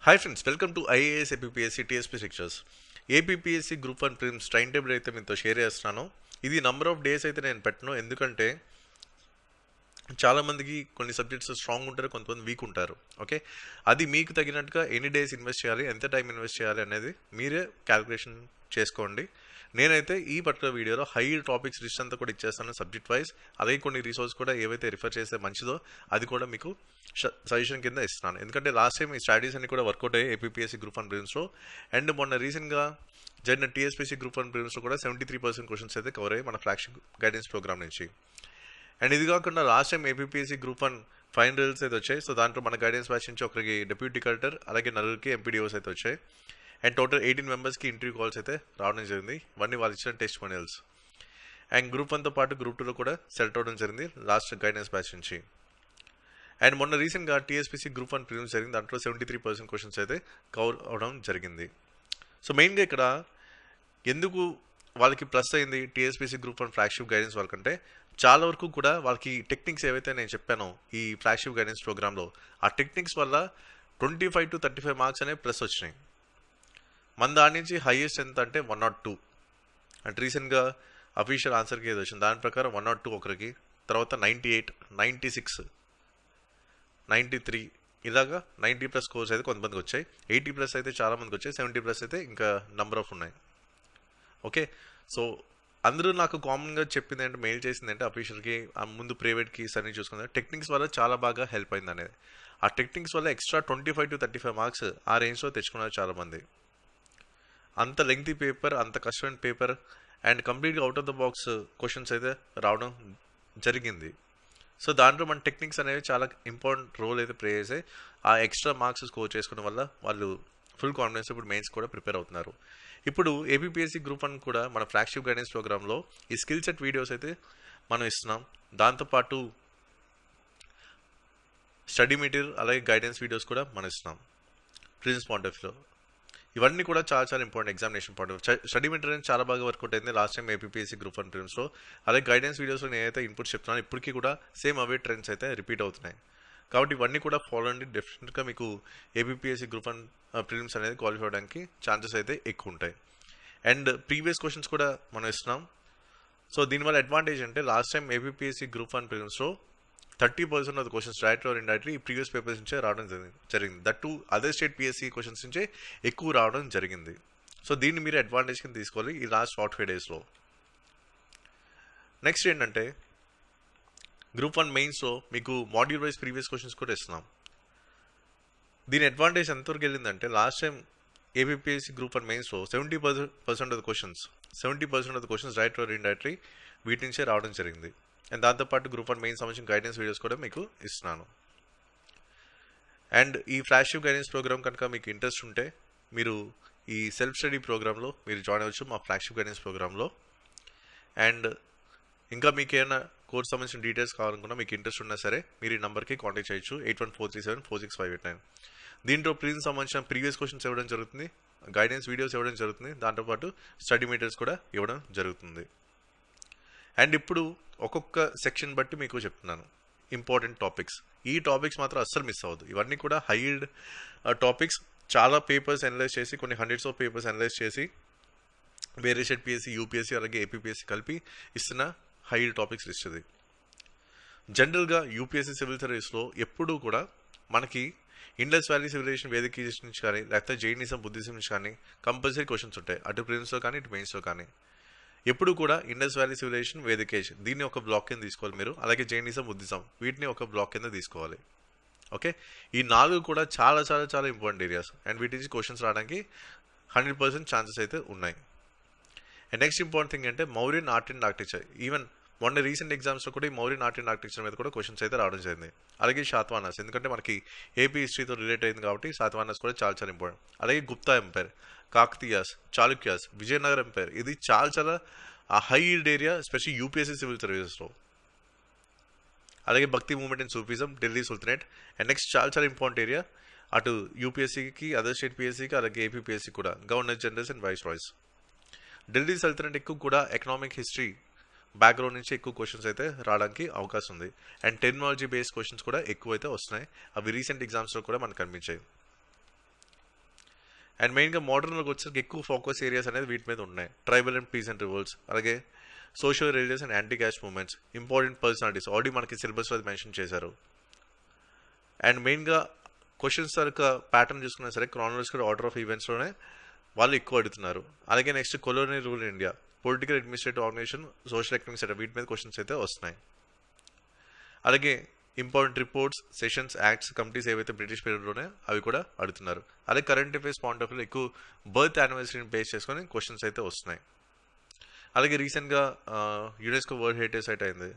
Hi friends, welcome to IAS APPSC TSP Lectures. APPSC group 1 prelims time table అయితే మీతో share చేస్తున్నాను. ఇది number of days అయితే నేను పెట్టను, ఎందుకంటే చాలామందికి కొన్ని సబ్జెక్ట్స్ స్ట్రాంగ్ ఉంటారు, కొంతమంది వీక్ ఉంటారు. ఓకే, అది మీకు తగినట్టుగా ఎన్ని డేస్ ఇన్వెస్ట్ చేయాలి, ఎంత టైం ఇన్వెస్ట్ చేయాలి అనేది మీరే క్యాలిక్యులేషన్ చేసుకోండి. నేనైతే ఈ పర్టికులర్ వీడియోలో హై టాపిక్స్ లిస్ట్ అంతా కూడా ఇచ్చేస్తాను సబ్జెక్ట్ వైజ్. అలాగే కొన్ని రిసోర్స్ కూడా ఏవైతే రిఫర్ చేస్తే మంచిదో అది కూడా మీకు సజెషన్ కింద ఇస్తున్నాను. ఎందుకంటే లాస్ట్ టైం ఈ స్ట్రాటజీస్ అన్ని కూడా వర్కౌట్ అయ్యాయి ఏపీఎస్సీ గ్రూప్ 1 ప్రిలిమ్స్లో. అండ్ మొన్న రీసెంట్గా జరిగిన టీఎస్పీసీ గ్రూప్ 1 ప్రిలిమ్స్లో కూడా 73% క్వశ్చన్స్ అయితే కవర్ అయ్యాయి మన ఫ్లాగ్షిప్ గైడెన్స్ ప్రోగ్రామ్ నుంచి. అండ్ ఇది కాకుండా last time APSC group 1 final results అయితే వచ్చాయి. సో దాంట్లో మన గైడెన్స్ బ్యాచ్ నుంచి ఒకరికి డెప్యూటీ కలెక్టర్, అలాగే నలుగురికి ఎంపీడీఓస్ అయితే వచ్చాయి. అండ్ టోటల్ 18 మెంబర్స్కి ఇంటర్వ్యూ కాల్స్ అయితే రావడం జరిగింది. ఇవన్నీ వాళ్ళు ఇచ్చిన టెస్ట్ మాన్యువల్స్. అండ్ గ్రూప్ 1తో పాటు గ్రూప్ 2లో కూడా సెలెక్ట్ అవ్వడం జరిగింది లాస్ట్ గైడెన్స్ బ్యాచ్ నుంచి. అండ్ మొన్న రీసెంట్గా టీఎస్పీసీ గ్రూప్ 1 ప్రిలిమ్స్ జరిగింది, దాంట్లో 73% క్వశ్చన్స్ అయితే కవర్ అవడం జరిగింది. సో మెయిన్గా ఇక్కడ ఎందుకు వాళ్ళకి ప్లస్ అయింది టీఎస్పీసీ గ్రూప్ 1 ఫ్లాగ్షిప్ గైడెన్స్ వాళ్ళకంటే, చాలా వరకు కూడా వాళ్ళకి టెక్నిక్స్ ఏవైతే నేను చెప్పానో ఈ ఫ్లాగ్షిప్ గైడెన్స్ ప్రోగ్రాంలో, ఆ టెక్నిక్స్ వల్ల 25 to 35 మార్క్స్ అనేవి ప్లస్ వచ్చినాయి. మన దాని నుంచి హైయెస్ట్ ఎంత అంటే 102. అంటే రీసెంట్గా అఫీషియల్ ఆన్సర్కి ఏది వచ్చింది దాని ప్రకారం 102 ఒకరికి, తర్వాత 98, 96, 93 ఇలాగా 90+ స్కోర్స్ అయితే కొంతమందికి వచ్చాయి. 80+ అయితే చాలామందికి వచ్చాయి. 70+ అయితే ఇంకా నంబర్ ఆఫ్ ఉన్నాయి. ఓకే, సో అందరూ నాకు కామన్గా చెప్పింది అంటే, మెయిల్ చేసింది అంటే అఫీషియల్కి, ముందు ప్రైవేట్కి అన్ని చూసుకుంటే టెక్నిక్స్ వల్ల చాలా బాగా హెల్ప్ అయింది అనేది. ఆ టెక్నిక్స్ వల్ల ఎక్స్ట్రా 25 to 35 మార్క్స్ ఆ రేంజ్లో తెచ్చుకున్నారు చాలామంది. అంత లెంగ్తీ పేపర్, అంత కష్టమైన పేపర్, అండ్ కంప్లీట్గా out of the box questions అయితే రావడం జరిగింది. సో దాంట్లో మన టెక్నిక్స్ అనేవి చాలా ఇంపార్టెంట్ రోల్ అయితే ప్లే చేసాయి. ఆ ఎక్స్ట్రా మార్క్స్ స్కోర్ చేసుకోవడం వల్ల వాళ్ళు ఫుల్ కాన్ఫిడెన్స్ ఇప్పుడు మెయిన్స్ కూడా ప్రిపేర్ అవుతున్నారు. ఇప్పుడు ఏపీఎస్సీ గ్రూప్ 1 కూడా మన ఫ్లాగ్షిప్ గైడెన్స్ ప్రోగ్రాంలో ఈ స్కిల్ సెట్ వీడియోస్ అయితే మనం ఇస్తున్నాం. దాంతోపాటు స్టడీ మెటీరియల్, అలాగే గైడెన్స్ వీడియోస్ కూడా మనం ఇస్తున్నాం ప్రిలిమ్స్ పాయింట్ ఆఫ్ వ్యూలో. ఇవన్నీ కూడా చాలా చాలా important examination point of. Study material చాలా బాగా వర్కౌట్ అయింది లాస్ట్ టైం ఏపీఎస్సీ గ్రూప్ 1 ప్రిలిమ్స్లో. అలాగే గైడెన్స్ వీడియోస్లో నేనైతే ఇన్పుట్స్ చెప్తున్నాను, ఇప్పటికీ కూడా సేమ్ అవే ట్రెండ్స్ అయితే రిపీట్ అవుతున్నాయి. కాబట్టి ఇవన్నీ కూడా ఫాలో అండి, డెఫినెట్గా మీకు ఏపీఎస్సీ గ్రూప్ 1 ప్రిలిమ్స్ అనేది క్వాలిఫై అవ్వడానికి ఛాన్సెస్ అయితే ఎక్కువ ఉంటాయి. అండ్ ప్రీవియస్ క్వశ్చన్స్ కూడా మనం ఇస్తున్నాం. సో దీనివల్ల అడ్వాంటేజ్ అంటే, last time APSC group 1 ప్రిలిమ్స్లో 30% of the questions direct or indirectly ఈ ప్రీవియస్ పేపర్స్ నుంచే రావడం జరిగింది. That to other state PSC questions నుంచే ఎక్కువ రావడం జరిగింది. సో దీన్ని మీరు అడ్వాంటేజ్ కింద తీసుకోవాలి ఈ లాస్ట్ 45 డేస్లో. నెక్స్ట్ ఏంటంటే, గ్రూప్ 1 మెయిన్స్లో మీకు మాడ్యూల్ వైజ్ ప్రీవియస్ క్వశ్చన్స్ కూడా ఇస్తున్నాం. దీని అడ్వాంటేజ్ ఎంతవరకు వెళ్ళిందంటే, లాస్ట్ టైం ఏపీఎస్సీ గ్రూప్ 1 మెయిన్స్లో 70% of the questions direct or indirectly వీటి నుంచే రావడం జరిగింది. అండ్ దాంతోపాటు గ్రూప్ 1 మెయిన్ సంబంధించిన గైడెన్స్ వీడియోస్ కూడా మీకు ఇస్తున్నాను. అండ్ ఈ ఫ్లాగ్షిప్ గైడెన్స్ ప్రోగ్రామ్ కనుక మీకు ఇంట్రెస్ట్ ఉంటే, మీరు ఈ సెల్ఫ్ స్టడీ ప్రోగ్రాంలో మీరు జాయిన్ అవ్వచ్చు మా ఫ్లాగ్షిప్ గైడెన్స్ ప్రోగ్రాంలో. అండ్ ఇంకా మీకు ఏమైనా కోర్స్ సంబంధించిన డీటెయిల్స్ కావాలనుకున్నా, మీకు ఇంట్రెస్ట్ ఉన్నా సరే మీరు ఈ నెంబర్కి కాంటాక్ట్ చేయొచ్చు, 8143746589. దీంట్లో ప్రిలిమ్స్ సంబంధించిన ప్రీవియస్ క్వశ్చన్స్ ఇవ్వడం జరుగుతుంది, గైడెన్స్ వీడియోస్ ఇవ్వడం జరుగుతుంది, దాంతోపాటు స్టడీ మెటీరియల్స్ కూడా ఇవ్వడం జరుగుతుంది. అండ్ ఇప్పుడు ఒక్కొక్క సెక్షన్ బట్టి మీకు చెప్తున్నాను ఇంపార్టెంట్ టాపిక్స్. ఈ టాపిక్స్ మాత్రం అస్సలు మిస్ అవ్వదు. ఇవన్నీ కూడా హైడ్ టాపిక్స్. చాలా పేపర్స్ అనలైజ్ చేసి, కొన్ని హండ్రెడ్స్ ఆఫ్ పేపర్స్ అనలైజ్ చేసి వేరే స్టేట్ పిఎస్సీ, యూపీఎస్సీ, అలాగే ఏపీఎస్సీ కలిపి ఇస్తున్న హైడ్ టాపిక్స్ లిస్ట్ ఇది. జనరల్గా యూపీఎస్సీ సివిల్ సర్వీస్లో ఎప్పుడూ కూడా మనకి ఇండస్ వ్యాలీ సివిలైజేషన్ వేదిక నుంచి కానీ, లేకపోతే జైనిజం, బుద్ధిజం నుంచి కానీ కంపల్సరీ క్వశ్చన్స్ ఉంటాయి, అటు ప్రిలిమ్స్లో కానీ ఇటు మెయిన్స్లో కానీ. ఎప్పుడు కూడా ఇండస్ వ్యాలీ సివిలైజేషన్, వేదికేజ్ దీన్ని ఒక బ్లాక్ కింద తీసుకోవాలి మీరు. అలాగే జైనిజం, బుద్ధిజం వీటిని ఒక బ్లాక్ కింద తీసుకోవాలి. ఓకే, ఈ 4 కూడా చాలా చాలా చాలా ఇంపార్టెంట్ ఏరియాస్. అండ్ వీటి నుంచి క్వశ్చన్స్ రావడానికి 100% ఛాన్సెస్ అయితే ఉన్నాయి. అండ్ నెక్స్ట్ ఇంపార్టెంట్ థింగ్ అంటే Mauryan art and architecture. Even మొన్న రీసెంట్ ఎగ్జామ్స్లో కూడా ఈ మౌర్యన్ ఆర్ట్ అండ్ ఆర్కిటెక్చర్ మీద కూడా క్వశ్చన్స్ అయితే రావడం జరిగింది. అలాగే శాతవాహనాస్, ఎందుకంటే మనకి ఏపీ హిస్టరీతో రిలేట్ అయింది కాబట్టి శాతవాహనాస్ కూడా చాలా చాలా ఇంపార్టెంట్. అలాగే గుప్తా ఎంపైర్, కాకతీయాస్, చాళుక్యాస్, విజయనగరం ఎంపైర్, ఇది చాలా చాలా hide area, especially UPSC civil సర్వీసెస్లో. అలాగే భక్తి movement and Sufism, Delhi sultanate. And next చాలా చాలా ఇంపార్టెంట్ ఏరియా అటు యూపీఎస్సీకి, అదర్ స్టేట్ పిఎస్సీకి, అలాగే ఏపీఎస్సీ కూడా governor generals and viceroys. Delhi Sultanate ఎక్కువ కూడా ఎకనామిక్ హిస్టరీ బ్యాక్గ్రౌండ్ నుంచి ఎక్కువ క్వశ్చన్స్ అయితే రావడానికి అవకాశం ఉంది. అండ్ టెక్నాలజీ బేస్డ్ క్వశ్చన్స్ కూడా ఎక్కువ అయితే వస్తున్నాయి. అవి రీసెంట్ ఎగ్జామ్స్లో కూడా మనకు కనిపించాయి. అండ్ మెయిన్గా మోడర్న్లోకి వచ్చేసరికి ఎక్కువ ఫోకస్ ఏరియాస్ అనేది వీటి మీద ఉన్నాయి. ట్రైబల్ అండ్ పీసెంట్ రివోల్ట్స్, అలాగే social religious and anti caste movements, important personalities already మనకి సిలబస్లో అది మెన్షన్ చేశారు. అండ్ మెయిన్గా క్వశ్చన్స్ యొక్క ప్యాటర్న్ చూసుకున్నా సరే క్రానలాజికల్ ఆర్డర్ ఆఫ్ ఈవెంట్స్లోనే వాళ్ళు ఎక్కువ అడుగుతున్నారు. అలాగే next colonial rule in India, political administrative organization, social economic setup, వీటి మీద క్వశ్చన్స్ అయితే వస్తున్నాయి. అలాగే important reports, sessions, acts, committees ఏవైతే బ్రిటిష్ పీరియడ్లోనే అవి కూడా అడుగుతున్నారు. అలాగే current affairs point of view ఎక్కువ బర్త్ యానివర్సరీని బేస్ చేసుకొని క్వశ్చన్స్ అయితే వస్తున్నాయి. అలాగే రీసెంట్గా యునెస్కో వరల్డ్ హెరిటేజ్ సైట్ అయింది,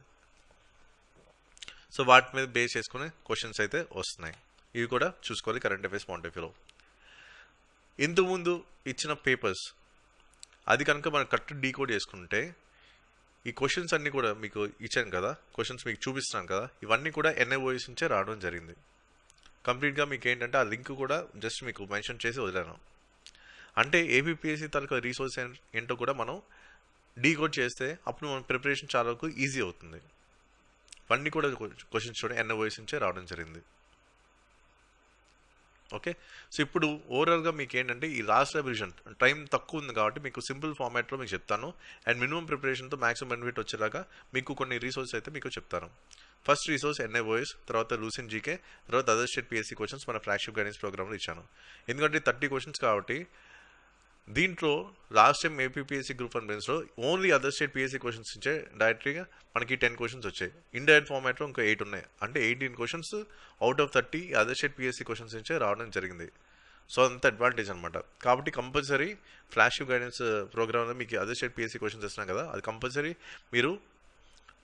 సో వాటి మీద బేస్ చేసుకుని క్వశ్చన్స్ అయితే వస్తున్నాయి. ఇవి కూడా చూసుకోవాలి కరెంట్ అఫైర్స్ పాయింట్ ఆఫ్ వ్యూలో. ఇంతకుముందు ఇచ్చిన పేపర్స్ అది కనుక మనం కరెక్ట్ డీకోడ్ చేసుకుంటే ఈ క్వశ్చన్స్ అన్నీ కూడా మీకు ఇచ్చాను కదా, క్వశ్చన్స్ మీకు చూపిస్తున్నాను కదా, ఇవన్నీ కూడా NIOS నుంచే రావడం జరిగింది. కంప్లీట్గా మీకు ఏంటంటే ఆ లింక్ కూడా జస్ట్ మీకు మెన్షన్ చేసి వదిలాను. అంటే APPSC తాలూకా రీసోర్స్ ఏంటో కూడా మనం డీకోడ్ చేస్తే అప్పుడు మన ప్రిపరేషన్ చాలా వరకు ఈజీ అవుతుంది. ఇవన్నీ కూడా క్వశ్చన్స్ చూడండి NIOS నుంచే రావడం జరిగింది. ఓకే, సో ఇప్పుడు ఓవరాల్గా మీకు ఏంటంటే ఈ లాస్ట్ రివిజన్ టైం తక్కువ ఉంది కాబట్టి మీకు సింపుల్ ఫార్మాట్లో మీకు చెప్తాను. అండ్ మినిమం ప్రిపరేషన్తో మ్యాక్సిమం బెనిఫిట్ వచ్చేలాగా మీకు కొన్ని రీసోర్స్ అయితే మీకు చెప్తాను. ఫస్ట్ రీసోర్స్ NIOS, తర్వాత లూసెంట్ జీకే, తర్వాత అదర్ స్టేట్ PSC క్వశ్చన్స్ మన ఫ్లాగ్షిప్ గైడెన్స్ ప్రోగ్రామ్లో ఇచ్చాను. ఎందుకంటే 30 క్వశ్చన్స్ కాబట్టి దీంట్లో లాస్ట్ టైం APPSC గ్రూప్ 1 మెయిన్స్లో only other state PSC questions ఇచ్చే డైరెక్ట్గా మనకి 10 క్వశ్చన్స్ వచ్చాయి. ఇండైరెక్ట్ ఫార్మాట్లో ఇంకా 8 ఉన్నాయి. అంటే 18 questions out of 30 other state PSC questions నుంచే రావడం జరిగింది. సో అంత అడ్వాంటేజ్ అనమాట. కాబట్టి కంపల్సరీ ఫ్లాగ్షిప్ గైడెన్స్ ప్రోగ్రామ్లో మీకు అదర్ స్టేట్ PSC క్వశ్చన్స్ ఇస్తున్నాం కదా, అది కంపల్సరీ మీరు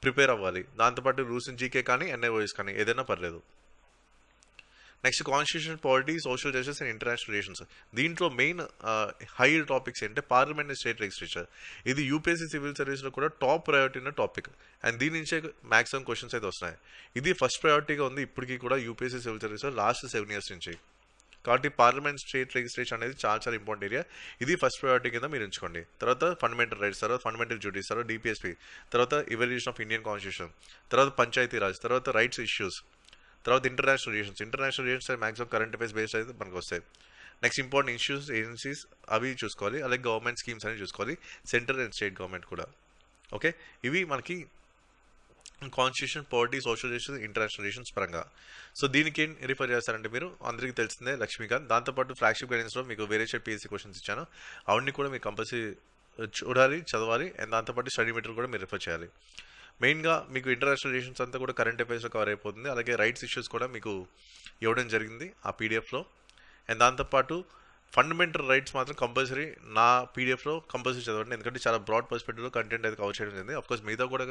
ప్రిపేర్ అవ్వాలి. దాంతోపాటు లూసెంట్ జీకే కానీ NIOS కానీ ఏదైనా పర్లేదు. Next constitution, polity, social justice and international relations. దీంట్లో మెయిన్ హై టాపిక్స్ ఏంటంటే పార్లమెంట్ అండ్ స్టేట్ లెజిస్లేచర్. ఇది UPSC సివిల్ సర్వీస్లో కూడా టాప్ ప్రయారిటీ ఉన్న టాపిక్. అండ్ దీని నుంచే మ్యాక్సిమం క్వశ్చన్స్ అయితే వస్తున్నాయి. ఇది ఫస్ట్ ప్రయారిటీగా ఉంది ఇప్పటికీ కూడా UPSC సివిల్ సర్వీస్లో లాస్ట్ 7 years నుంచి. కాబట్టి పార్లమెంట్, స్టేట్ లెజిస్లేషన్ అనేది చాలా చాలా ఇంపార్టెంట్ ఏరియా. ఇది ఫస్ట్ ప్రయారిటీ కింద మీరు ఉంచుకోండి. తర్వాత ఫండమెంటల్ రైట్స్, తర్వాత ఫండమెంటల్ డ్యూటీస్, తర్వాత DPSP, తర్వాత ఇవల్యూషన్ ఆఫ్ ఇండియన్ కాన్స్టిట్యూషన్, తర్వాత పంచాయతీ రాజ్, తర్వాత రైట్స్ ఇష్యూస్, తర్వాత international relations maximum current affairs based అయితే మనకు వస్తాయి. నెక్స్ట్ ఇంపార్టెంట్ ఇష్యూస్, ఏజెన్సీస్ అవి చూసుకోవాలి. అలాగే గవర్నమెంట్ స్కీమ్స్ అనేవి చూసుకోవాలి, సెంట్రల్ అండ్ స్టేట్ గవర్నమెంట్ కూడా. ఓకే, ఇవి మనకి constitution, polity, social justice, international relations పరంగా. సో దీనికి ఏం రిఫర్ చేస్తారంటే మీరు అందరికీ తెలిసిందే లక్ష్మీకాంత్. దాంతోపాటు ఫ్లాగ్షిప్ గైడెన్స్లో మీకు వేరే స్టేట్ PSC క్వశ్చన్స్ ఇచ్చాను, అవన్నీ కూడా మీకు కంపల్సరీ చూడాలి, చదవాలి. అండ్ దాంతోపాటు స్టడీ మెటీరియల్ కూడా మీరు రిఫర్ చేయాలి. మెయిన్గా మీకు ఇంటర్నేషనల్ రిలేషన్స్ అంతా కూడా కరెంట్ అఫైర్స్లో కవర్ అయిపోతుంది. అలాగే రైట్స్ ఇష్యూస్ కూడా మీకు ఇవ్వడం జరిగింది ఆ PDFలో. అండ్ దాంతోపాటు ఫండమెంటల్ రైట్స్ మాత్రం కంపల్సరీ నా PDFలో కంపల్సరీ చదవండి, ఎందుకంటే చాలా బ్రాడ్ పర్స్పెక్టివ్లో కంటెంట్ అయితే కవర్ చేయడం జరిగింది. అఫ్కోర్స్ మిగతా కూడా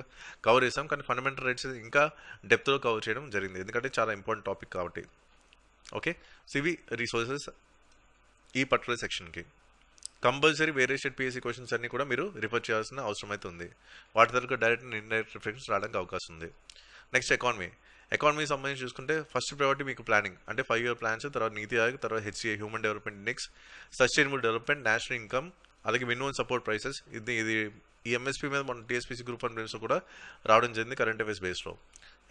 కవర్ చేసాం, కానీ ఫండమెంటల్ రైట్స్ ఇంకా డెప్త్లో కవర్ చేయడం జరిగింది, ఎందుకంటే చాలా ఇంపార్టెంట్ టాపిక్ కాబట్టి. ఓకే, సో ఇవి రీసోర్సెస్ ఈ పర్టికులర్ సెక్షన్కి. కంపల్సరీ వేరే స్టేట్ PSC క్వశ్చన్స్ అన్ని కూడా మీరు రిఫర్ చేయాల్సిన అవసరం అయితే ఉంది. వాటి తరగతి డైరెక్ట్ అండ్ ఇండైరెక్ట్ రిఫరెన్స్ రావడానికి అవకాశం ఉంది. నెక్స్ట్ ఎకానమీకి సంబంధించి చూసుకుంటే ఫస్ట్ ప్రయారిటీ మీకు ప్లానింగ్, అంటే 5 year ప్లాన్స్, తర్వాత నీతి ఆయోగ్, తర్వాత HCA human development index, sustainable development, national income, అలాగే మినిమం సపోర్ట్ ప్రైసెస్. ఇది ఈ MSP మీద మన TSPC గ్రూప్ 1 మెయిన్స్లో కూడా రావడం జరిగింది కరెంట్ అఫైర్స్ బేస్లో.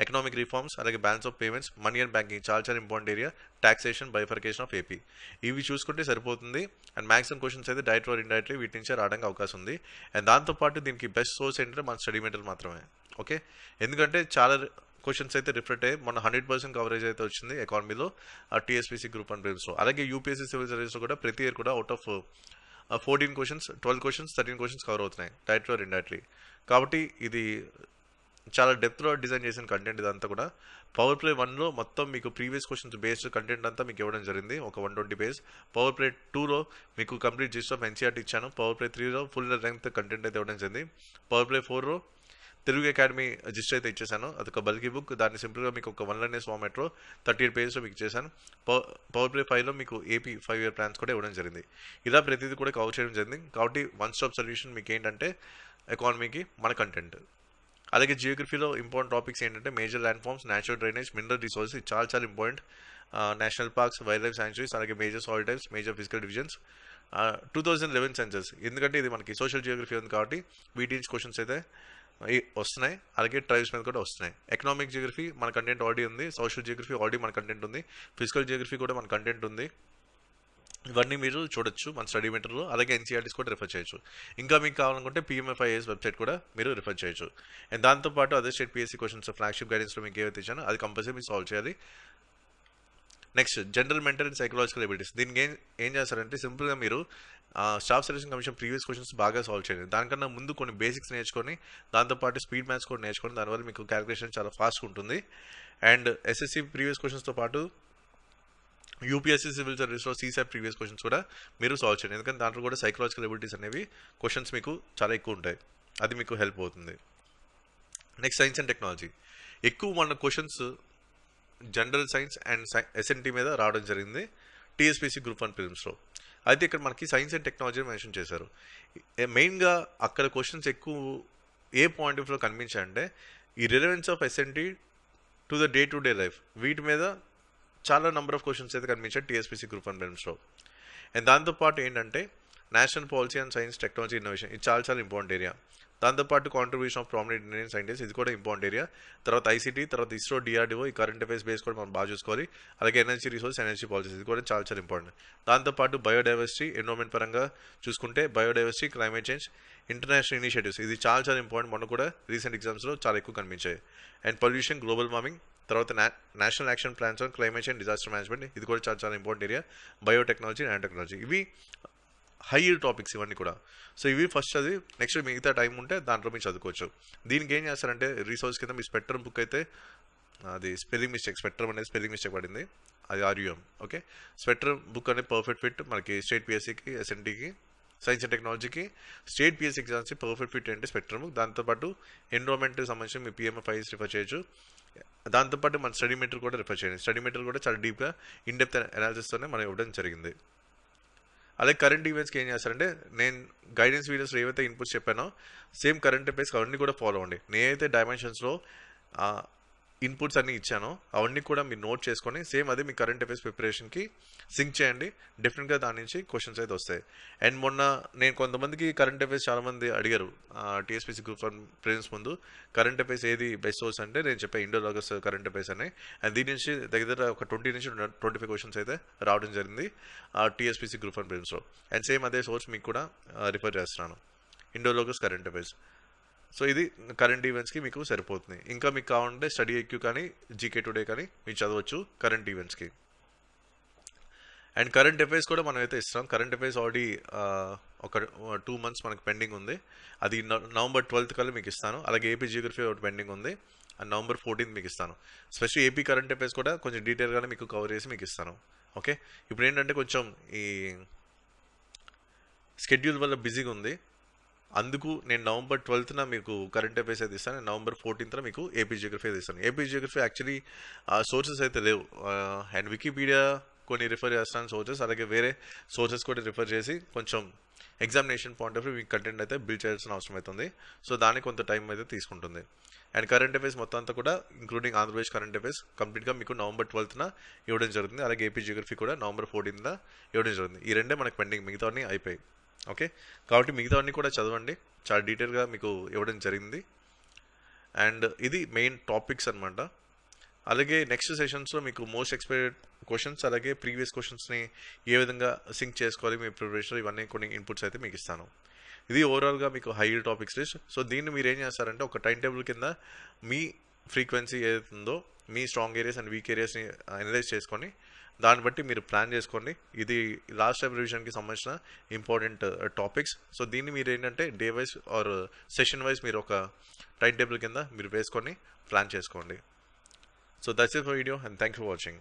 ఎకనామిక్ రిఫార్మ్స్, అలాగే balance of payments, money and banking చాలా చాలా important area, taxation, bifurcation of AP, ఇవి చూసుకుంటే సరిపోతుంది. అండ్ మ్యాక్సిమం క్వశ్చన్స్ అయితే డైరెక్ట్ ఆర్ ఇండైరెక్ట్లీ వీటి నుంచే రావడానికి అవకాశం ఉంది. అండ్ దాంతోపాటు దీనికి బెస్ట్ సోర్స్ ఏంటంటే మన స్టడీ మెటీరియల్ మాత్రమే. ఓకే, ఎందుకంటే చాలా క్వశ్చన్స్ అయితే రిఫ్లెక్ట్ అయ్యి మన 100% కవరేజ్ అయితే వచ్చింది ఎకానమీలో TSPC గ్రూప్ 1 ప్రిలిమ్స్లో. అలాగే UPSC సివిల్ సర్వీస్లో కూడా ప్రతి ఇయర్ కూడా out of 14 questions, 12 questions, 13 questions cover అవుతున్నాయి డైరెక్ట్ ఆర్ ఇండైరెక్ట్లీ. కాబట్టి ఇది చాలా డెప్త్లో డిజైన్ చేసిన కంటెంట్. ఇదంతా కూడా పవర్ ప్లే 1లో మొత్తం మీకు ప్రీవియస్ క్వశ్చన్స్ బేస్డ్ కంటెంట్ అంతా మీకు ఇవ్వడం జరిగింది, ఒక 120 పేజ్. పవర్ ప్లే 2లో మీకు కంప్లీట్ జిస్ట్ ఆఫ్ NCERT ఇచ్చాను. పవర్ ప్లే 3లో ఫుల్ లెంగ్త్ కంటెంట్ అయితే ఇవ్వడం జరిగింది. పవర్ ప్లే 4లో తెలుగు అకాడమీ జిస్ట్ అయితే ఇచ్చేసాను, అదొక బల్కీ బుక్. దాన్ని సింపుల్గా మీకు ఒక 1 line ఫార్మాట్లో 38 pages మీకు ఇచ్చేసాను. పవర్ ప్లే 5లో మీకు AP 5 year ప్లాన్స్ కూడా ఇవ్వడం జరిగింది. ఇలా ప్రతిదీ కూడా కవర్ చేయడం జరిగింది. కాబట్టి వన్ స్టాప్ సొల్యూషన్ మీకు ఏంటంటే ఎకానమీకి మన కంటెంట్. అలాగే జియోగ్రఫీలో ఇంపార్టెంట్ టాపిక్స్ ఏంటంటే major land forms, natural drainage, mineral resources, చాలా చాలా important. National parks, wild life sanctuaries, అలాగే major soil types, major physical divisions, 2011 census. ఎందుకంటే ఇది మనకి సోషల్ జియోగ్రఫీ ఉంది కాబట్టి వీటి నుంచి క్వశ్చన్స్ అయితే వస్తున్నాయి. అలాగే ట్రైబ్స్ మీద కూడా వస్తున్నాయి. ఎకనామిక్ జియోగ్రఫీ మన కంటెంట్ ఆల్రెడీ ఉంది, సోషల్ జియోగ్రఫీ ఆల్రెడీ మన కంటెంట్ ఉంది, ఫిజికల్ జియోగ్రఫీ కూడా మన కంటెంట్ ఉంది. ఇవన్నీ మీరు చూడొచ్చు మన స్టడీ మెటీరియల్లో. అలాగే ఎన్సీఆర్టీస్ కూడా రిఫర్ చేయొచ్చు. ఇంకా మీకు కావాలనుకుంటే పిఎంఎఫ్ఐఎస్ వెబ్సైట్ కూడా మీరు రిఫర్ చేయొచ్చు. అండ్ దాంతోపాటు other state PSC questions flagship గైడెన్స్లో మీకు ఏవైతే ఇచ్చానో అది కంపల్సరీ మీరు సాల్వ్ చేయాలి. Next general mental and psychological abilities. దీనికి ఏం చేస్తారంటే సింపుల్గా మీరు staff selection commission previous questions బాగా సాల్వ్ చేయండి. దానికన్నా ముందు కొన్ని బేసిక్స్ నేర్చుకొని దాంతోపాటు స్పీడ్ మ్యాథ్స్ కూడా నేర్చుకొని దానివల్ల మీకు క్యాలిక్యులేషన్ చాలా ఫాస్ట్గా ఉంటుంది. అండ్ ఎస్ఎస్సి ప్రీవియస్ క్వశ్చన్స్తో పాటు యూపీఎస్సీ సివిల్ సర్వీస్లో సీసాట్ ప్రీవియస్ క్వశ్చన్స్ కూడా మీరు సాల్వ్ చేయండి. ఎందుకంటే దాంట్లో కూడా సైకలాజికల్ ఎబిలిటీస్ అనేవి క్వశ్చన్స్ మీకు చాలా ఎక్కువ ఉంటాయి. అది మీకు హెల్ప్ అవుతుంది. Next science and technology. ఎక్కువ మన questions general science and SNT మీద రావడం జరిగింది టీఎస్పీసీ గ్రూప్ 1 ప్రిలిమ్స్లో. అయితే ఇక్కడ మనకి సైన్స్ అండ్ టెక్నాలజీ మెన్షన్ చేశారు. మెయిన్గా అక్కడ క్వశ్చన్స్ ఎక్కువ ఏ పాయింట్ ఆఫ్ వ్యూలో కనిపించాయంటే ఈ relevance of SNT to the day to day life, వీటి మీద చాలా నెంబర్ ఆఫ్ క్వశ్చన్స్ అయితే కనిపించాయి టీఎస్పీసీ గ్రూప్ 1 ప్రిలిమ్స్లో. అండ్ దాంతోపాటు ఏంటంటే national policy and science technology innovation, ఇది చాలా చాలా ఇంపార్టెంట్ ఏరియా. దాంతోపాటు contribution of prominent Indian scientist, ఇది కూడా ఇంపార్టెంట్ ఏరియా. తర్వాత ఐసీటీ, తర్వాత ఇస్రో, డిఆర్డిఓ, ఈ కరెంట్ అఫైర్స్ బేస్ కూడా మనం బాగా చూసుకోవాలి. అలాగే ఎనర్జీ రిసోర్స్, ఎనర్జీ పాలసీస్, ఇది కూడా చాలా చాలా ఇంపార్టెంట్. దాంతోపాటు బయోడైవర్సిటీ, ఎన్విరాన్మెంట్ పరంగా చూసుకుంటే biodiversity, climate change, international initiatives, ఇది చాలా చాలా ఇంపార్టెంట్. మొన్న కూడా రీసెంట్ ఎగ్జామ్స్లో చాలా ఎక్కువ కనిపించాయి. అండ్ పొల్యూషన్, గ్లోబల్ వార్మింగ్, తర్వాత national action plans on climate change, disaster management, ఇది కూడా చాలా చాలా important area. Biotechnology, nano technology, ఇవి హై టాపిక్స్ ఇవన్నీ కూడా. సో ఇవి ఫస్ట్ చదివి నెక్స్ట్ మిగతా టైం ఉంటే దాంట్లో మీరు చదువుకోవచ్చు. దీనికి ఏం చేస్తారంటే రీసోర్స్ కింద మీ స్పెక్ట్రమ్ బుక్ అయితే అది స్పెల్లింగ్ మిస్టేక్, స్పెక్ట్రమ్ అనేది స్పెల్లింగ్ మిస్టేక్ పడింది, అది ఆర్యూఎం. ఓకే, స్పెక్ట్రమ్ బుక్ అనేది పర్ఫెక్ట్ ఫిట్ మనకి స్టేట్ పిఎస్సీకి, ఎస్ఎన్టీకి, సైన్స్ అండ్ టెక్నాలజీకి, స్టేట్ పిఎస్సీ ఎగ్జామ్స్కి పర్ఫెక్ట్ ఫిట్ అంటే స్పెక్ట్రమ్ బుక్. దాంతోపాటు ఎన్విరాన్మెంట్కి సంబంధించి మీ పిఎంఎఫ్ఐఎస్ రిఫర్ చేయొచ్చు. దాంతోపాటు మన స్టడీ మెటీరియల్ కూడా రిఫర్ చేయండి. స్టడీ మెటీరియల్ కూడా చాలా డీప్గా ఇన్డెప్త్ అనాలిసిస్తోనే మనం ఇవ్వడం జరిగింది. అలాగే కరెంట్ ఈవెంట్స్కి ఏం చేస్తారంటే నేను గైడెన్స్ వీడియోస్లో ఏవైతే ఇన్పుట్స్ చెప్పానో సేమ్ కరెంట్ అఫైర్స్ అవన్నీ కూడా ఫాలో అవ్వండి. నేనైతే డైమెన్షన్స్లో ఇన్పుట్స్ అన్నీ ఇచ్చానో అవన్నీ కూడా మీరు నోట్ చేసుకొని సేమ్ అదే మీ కరెంట్ అఫైర్స్ ప్రిపరేషన్కి సింక్ చేయండి. డెఫినెట్గా దాని నుంచి క్వశ్చన్స్ అయితే వస్తాయి. అండ్ మొన్న నేను కొంతమందికి కరెంట్ అఫైర్స్ చాలామంది అడిగారు టీఎస్పీసీ గ్రూప్ 1 ప్రిలిమ్స్ ముందు కరెంట్ అఫైర్స్ ఏది బెస్ట్ సోర్స్ అంటే నేను చెప్పే ఇండోలాగస్ కరెంట్ అఫైర్స్ అని. అండ్ దీని నుంచి దగ్గర ఒక 20 నుంచి 25 క్వశ్చన్స్ అయితే రావడం జరిగింది టీఎస్పీసీ గ్రూప్ 1 ప్రిలిమ్స్లో. అండ్ సేమ్ అదే సోర్స్ మీకు కూడా రిఫర్ చేస్తున్నాను, ఇండోలాగస్ కరెంట్ అఫైర్స్. సో ఇది కరెంట్ ఈవెంట్స్కి మీకు సరిపోతుంది. ఇంకా మీకు కావాలంటే స్టడీ ఐక్యూ కానీ జీకే టుడే కానీ మీరు చదవచ్చు కరెంట్ ఈవెంట్స్కి. అండ్ కరెంట్ అఫైర్స్ కూడా మనం అయితే ఇస్తాం. కరెంట్ అఫైర్స్ ఆల్రెడీ ఒక 2 months మనకు పెండింగ్ ఉంది. అది November 12th కల్లా మీకు ఇస్తాను. అలాగే ఏపీ జియోగ్రఫీ ఒకటి పెండింగ్ ఉంది, అండ్ November 14th మీకు ఇస్తాను. స్పెషల్లీ ఏపీ కరెంట్ అఫైర్స్ కూడా కొంచెం డీటెయిల్గానే మీకు కవర్ చేసి మీకు ఇస్తాను. ఓకే, ఇప్పుడు ఏంటంటే కొంచెం ఈ స్కెడ్యూల్ వల్ల బిజీగా ఉంది, అందుకు నేను November 12th మీకు కరెంట్ అఫైర్స్ అయితే ఇస్తాను. November 14th మీకు ఏపీ జియోగ్రఫీ అయితే ఇస్తాను. ఏపీ జియోగ్రఫీ యాక్చువల్లీ సోర్సెస్ అయితే లేవు, అండ్ వికీపీడియా కొన్ని రిఫర్ చేస్తాను సోర్సెస్, అలాగే వేరే సోర్సెస్ కూడా రిఫర్ చేసి కొంచెం ఎగ్జామినేషన్ పాయింట్ ఆఫ్ వ్యూ మీకు కంటెంట్ అయితే బిల్డ్ చేయాల్సిన అవసరం అవుతుంది. సో దానికి కొంత టైం అయితే తీసుకుంటుంది. అండ్ కరెంట్ అఫైర్స్ మొత్తం అంతా కూడా ఇంక్లూడింగ్ ఆంధ్రప్రదేశ్ కరెంట్ అఫైర్స్ కంప్లీట్గా మీకు November 12th ఇవ్వడం జరుగుతుంది. అలాగే ఏపీ జియోగ్రఫీ కూడా November 14th ఇవ్వడం జరుగుతుంది. ఈ రెండే మనకు పెండింగ్, మిగతావన్నీ అయిపోయాయి. ఓకే, కాబట్టి మిగతావన్నీ కూడా చదవండి, చాలా డీటెయిల్గా మీకు ఇవ్వడం జరిగింది. అండ్ ఇది మెయిన్ టాపిక్స్ అనమాట. అలాగే నెక్స్ట్ సెషన్స్లో మీకు మోస్ట్ ఎక్స్పెక్టెడ్ క్వశ్చన్స్ అలాగే ప్రీవియస్ క్వశ్చన్స్ని ఏ విధంగా సింక్ చేసుకోవాలి మీ ప్రిపరేషన్, ఇవన్నీ కొన్ని ఇన్పుట్స్ అయితే మీకు ఇస్తాను. ఇది ఓవరాల్గా మీకు హై టాపిక్స్ లిస్ట్. సో దీన్ని మీరు ఏం చేస్తారంటే ఒక టైం టేబుల్ కింద మీ ఫ్రీక్వెన్సీ ఏదైతుందో మీ స్ట్రాంగ్ ఏరియాస్ అండ్ వీక్ ఏరియాస్ని అనలైజ్ చేసుకొని దాన్ని బట్టి మీరు ప్లాన్ చేసుకోండి. ఇది లాస్ట్ టైం రివిజన్కి సంబంధించిన ఇంపార్టెంట్ టాపిక్స్. సో దీన్ని మీరు ఏంటంటే day wise or session wise మీరు ఒక టైం టేబుల్ కింద మీరు వేసుకొని ప్లాన్ చేసుకోండి. So that's it for the video, and thank you for watching.